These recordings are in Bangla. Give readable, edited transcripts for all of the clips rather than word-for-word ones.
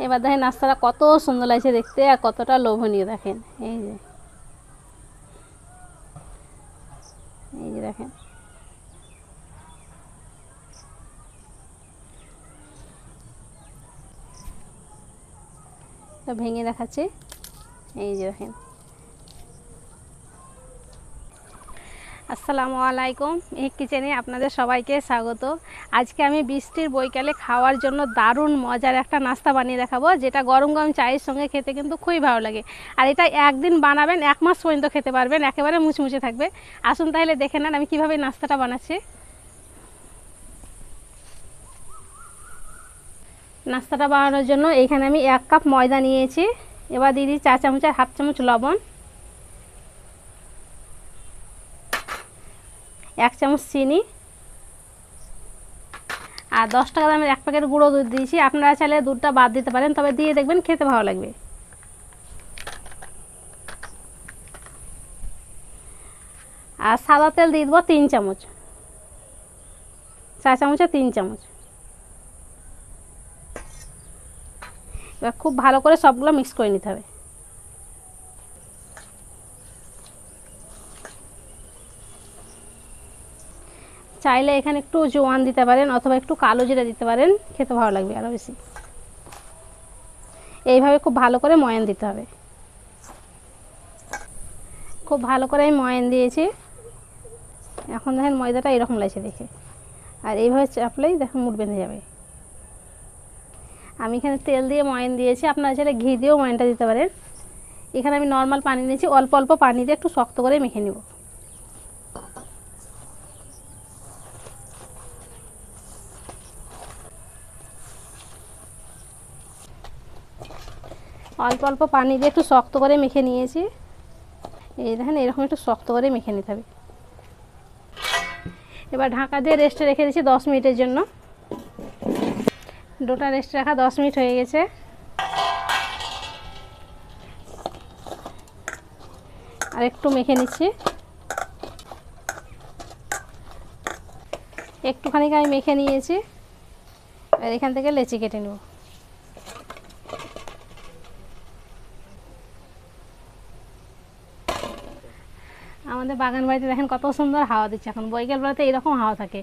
এবার দেখেন নাস্তাটা কত সুন্দর লাগছে দেখতে আর কতটা লোভনীয়। দেখেন এই যে, এই যে দেখেন, ভেঙে দেখাচ্ছি। এই যে দেখেন। আসসালামু আলাইকুম, মেহেক কিচেনে আপনাদের সবাইকে স্বাগত। আজকে আমি বৃষ্টির বৈকালে খাওয়ার জন্য দারুণ মজার একটা নাস্তা বানিয়ে দেখাবো, যেটা গরম গরম চায়ের সঙ্গে খেতে কিন্তু খুবই ভালো লাগে। আর এটা একদিন বানাবেন, 1 মাস পর্যন্ত খেতে পারবেন, একেবারে মুচমুচে থাকবে। আসুন তাহলে দেখে নেন আমি কীভাবে নাস্তাটা বানাচ্ছি। নাস্তাটা বানানোর জন্য এইখানে আমি 1 কাপ ময়দা নিয়েছি। এবার দিয়ে দিই 4 চামচ আর 1/2 চামচ লবণ, 1 চামচ চিনি, আর 10 টাকা দামের 1 প্যাকেট গুঁড়ো দুধ দিয়েছি। আপনারা চাইলে দুধটা বাদ দিতে পারেন, তবে দিয়ে দেখবেন খেতে ভালো লাগবে। আর সাদা তেল দিয়ে দেবো 3 চামচ, 4 চামচে 3 চামচ। এবার খুব ভালো করে সবগুলো মিক্স করে নিতে হবে। চাইলে এখানে একটু জোয়ান দিতে পারেন অথবা একটু কালো জিরা দিতে পারেন, খেতে ভালো লাগবে আরও বেশি। এইভাবে খুব ভালো করে ময়ান দিতে হবে। খুব ভালো করে আমি ময়ান দিয়েছি। এখন দেখেন ময়দাটা এরকম লাগছে দেখে, আর এইভাবে চাপলেই দেখেন মুঠ বেঁধে যাবে। আমি এখানে তেল দিয়ে ময়ান দিয়েছি, আপনারা চাইলে ঘি দিয়েও ময়ানটা দিতে পারেন। এখানে আমি নর্মাল পানি নিয়েছি, অল্প অল্প পানি দিয়ে একটু শক্ত করে মেখে নেব। অল্প অল্প পানি দিয়ে একটু শক্ত করে মেখে নিয়েছি। এই দেখেন এরকম একটু শক্ত করে মেখে নিতে হবে। এবার ঢাকা দিয়ে রেস্টে রেখে দিয়েছি 10 মিনিটের জন্য। ডোটা রেস্টে রাখা 10 মিনিট হয়ে গেছে। আর একটু মেখে নিচ্ছি। একটুখানি আমি মেখে নিয়েছি। আর এখান থেকে লেচি কেটে নেব। আমাদের বাগান বাড়িতে দেখেন কত সুন্দর হাওয়া দিচ্ছে। এখন বৈকালবেলাতে এইরকম হাওয়া থাকে,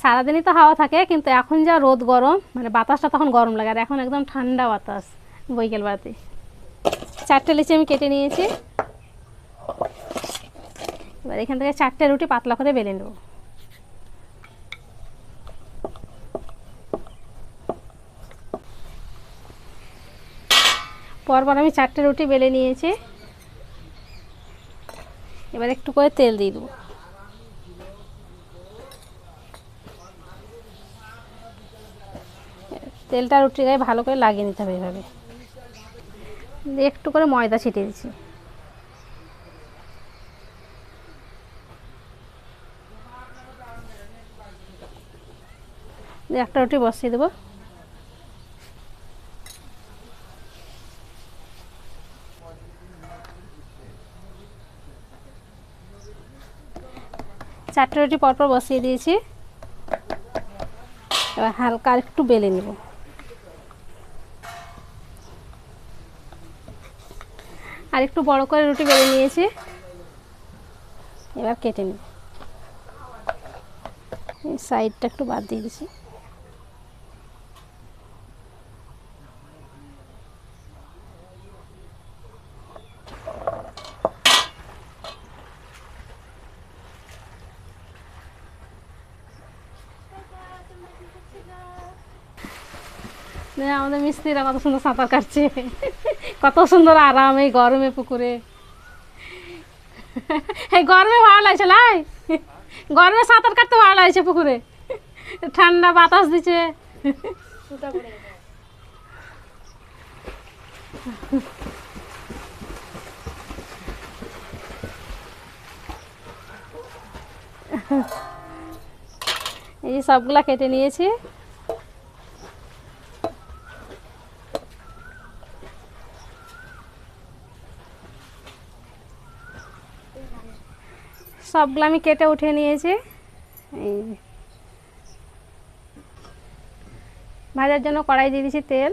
সারাদিনই তো হাওয়া থাকে, কিন্তু এখন যা রোদ গরম, মানে বাতাসটা তখন গরম লাগে, আর এখন একদম ঠান্ডা বাতাস বৈকালবেলাতে। 4টে লিচি আমি কেটে নিয়েছি। এবার এখান থেকে 4টে রুটি পাতলা করে বেলে নেব। পরপর আমি 4টে রুটি বেলে নিয়েছি। এবার একটু করে তেল দিয়ে দেবো। তেলটা রুটির গায়ে ভালো করে লাগিয়ে নিতে হবে। এভাবে একটু করে ময়দা ছিটিয়ে দিচ্ছি। একটা রুটি বসিয়ে দেবো। চারটে রুটি পরপর বসিয়ে দিয়েছি। এবার হালকা একটু বেলে নেব। আর একটু বড় করে রুটি বেলে নিয়েছি। এবার কেটে নেব। এই সাইডটা একটু বাদ দিয়ে দিচ্ছি। আমাদের মিস্ত্রিরা কত সুন্দর সাঁতার কাটছে, কত সুন্দর আরাম এই গরমে পুকুরে। এই গরমে ভালো লাগছে, লাই গরমে সাঁতার কাটতে ভালো লাগছে পুকুরে, ঠান্ডা বাতাস দিচ্ছে। এই সবগুলা কেটে নিয়েছি। সবগুলো আমি কেটে উঠিয়ে নিয়েছি। এই ভাজার জন্য কড়াই দিয়ে দিয়েছি তেল।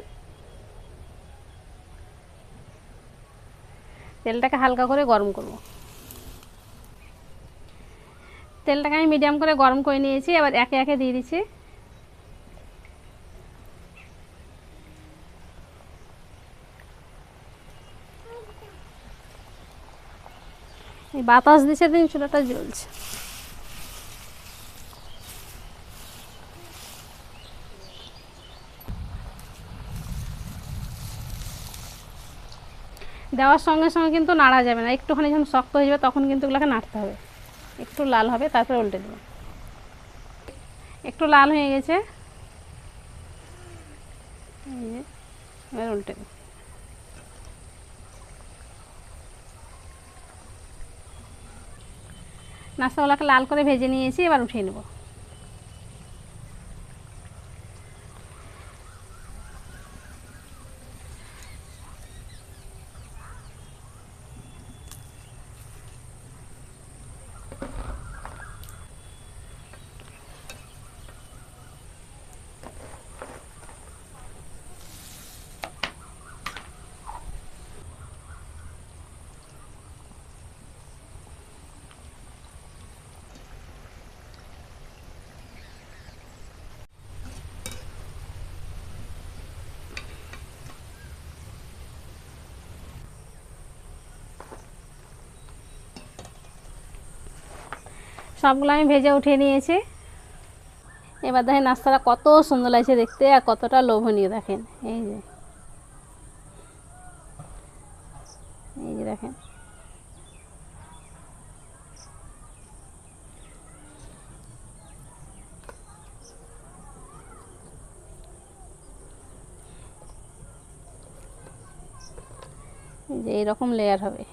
তেলটাকে হালকা করে গরম করব। তেলটাকে আমি মিডিয়াম করে গরম করে নিয়েছি, এবার একে একে দিয়ে দিচ্ছি। এই বাতাস দিছে দিন চুলাটা জ্বলছে। দেওয়ার সঙ্গে সঙ্গে কিন্তু নাড়া যাবে না, একটুখানি যখন শক্ত হয়ে যাবে তখন কিন্তু এগুলোকে নাড়তে হবে। একটু লাল হবে তারপরে উল্টে দেবো। একটু লাল হয়ে গেছে, এবার উল্টে দেবো। নাস্তাগুলোকে লাল করে ভেজে নিয়েছি, এবার উঠিয়ে নেব। সবগুলো আমি ভেজে উঠিয়ে নিয়েছি। এবার দেখেন নাস্তাটা কত সুন্দর লাগছে দেখতে আর কতটা লোভনীয়। দেখেন এই যে, এই যে দেখেন। এই যে এইরকম লেয়ার হবে।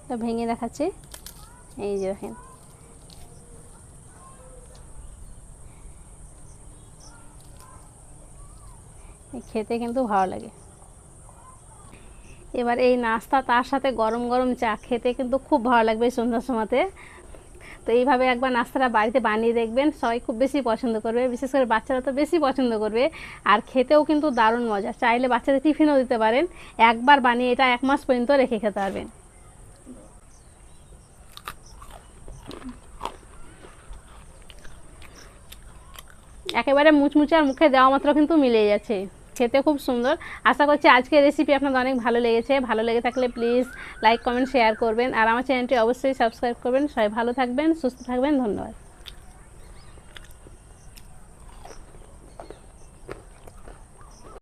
এটা ভেঙে দেখাচ্ছি, এই যে দেখেন। খেতে কিন্তু ভালো লাগে। এবার এই নাস্তা তার সাথে গরম গরম চা খেতে কিন্তু খুব ভালো লাগবে সন্ধ্যার সময়তে। তো এইভাবে একবার নাস্তাটা বাড়িতে বানিয়ে দেখবেন, সবাই খুব বেশি পছন্দ করবে, বিশেষ করে বাচ্চারা তো বেশি পছন্দ করবে। আর খেতেও কিন্তু দারুণ মজা, চাইলে বাচ্চাদের টিফিনও দিতে পারেন। একবার বানিয়ে এটা 1 মাস পর্যন্ত রেখে খেতে পারবেন। একেবারে মুচমুচে আর মুখে দেওয়া মাত্র কিন্তু মিলে যাচ্ছে, খেতে খুব সুন্দর। আশা করছি আজকের রেসিপি আপনাদের অনেক ভালো লেগেছে। ভালো লেগে থাকলে প্লিজ লাইক কমেন্ট শেয়ার করবেন, আর আমার চ্যানেলটি অবশ্যই সাবস্ক্রাইব করবেন। সবাই ভালো থাকবেন, সুস্থ থাকবেন, ধন্যবাদ।